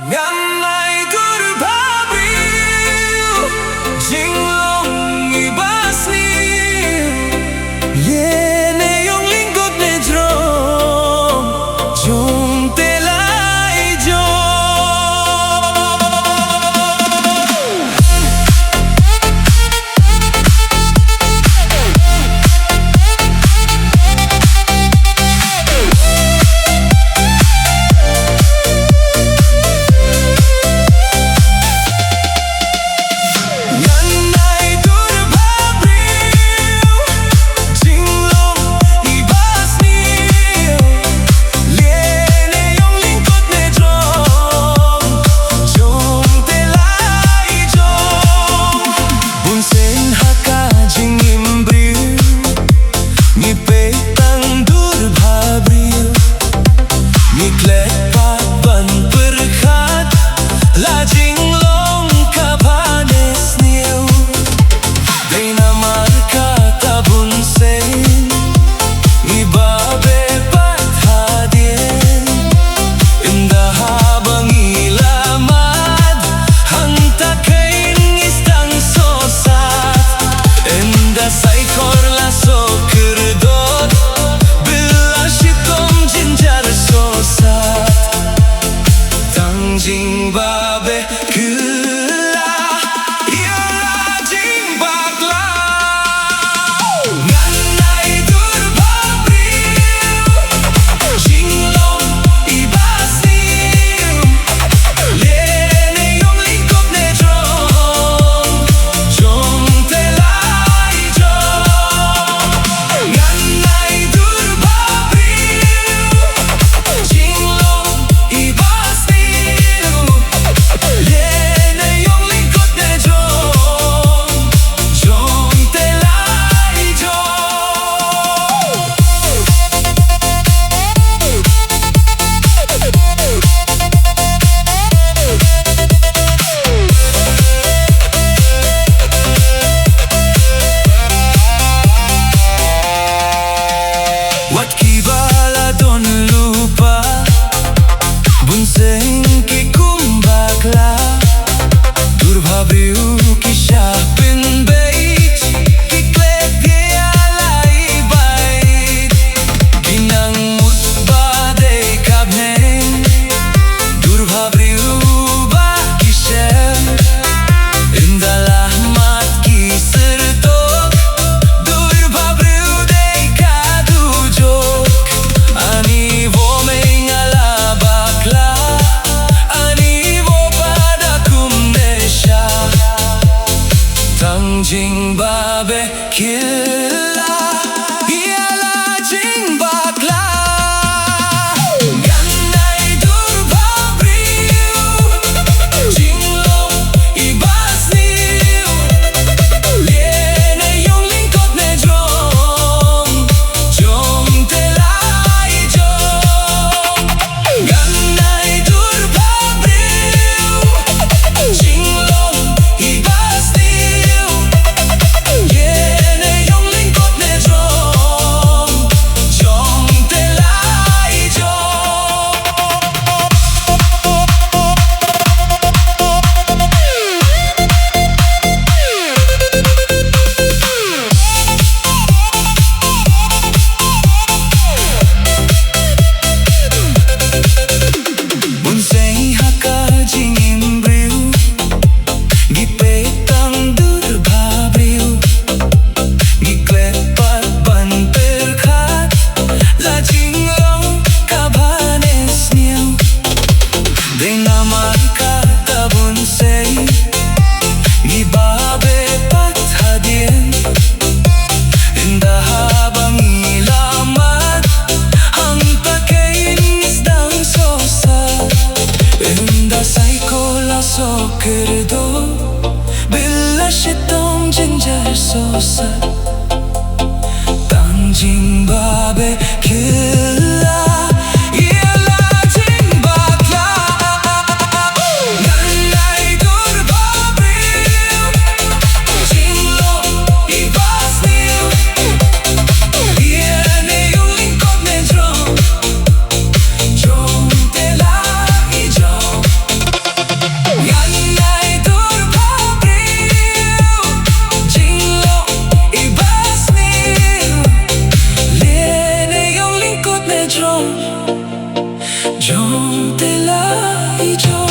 Ngàn ngày cứ bao nhiêu Jing ibasni Yene yung lingkod ni drum Jung telay Jing babe kula Ia jing bakla Ngan nai dur babriu Jing long ibasni Lene yung lingkod ne drum Jong telay jong Ngan nai dur babriu Jing long ibasni Wat kibala don lupa Bunseng ki kumbakla Durbabriu ki shapin bait Ki klek ki alay bait Ginang mutba de kabnen Durbabriu ba ki shem Indalah mat ki sertok Durbabriu de kadujok Ani vo mengala bakla Ani vo pada kumnesha Tang jing babe killa Ialah jing bakla Ngan nai dur babriu Jing long ibasni Liene yung lingkod ne drum Jong telay jong Ngan nai dur babriu Jing long ibasni Liene yung lingkod ne drum Jong telay jong Bunseng haka jing imbriu Gipetang dur babriu Giklepat ban perkat La jing long kabane sniew Denga marka ta bunseng Gibabe pat hadien Indah habang ilamat Ang pakain isdang sosa Indah saiko la sokerdo Bila shitong ginger sosa Tang jing babe killa Ialah jing bakla Ngan nai dur babriu Jing long ibasni Liene yung lingkod ne drum Jong telay jong 依旧。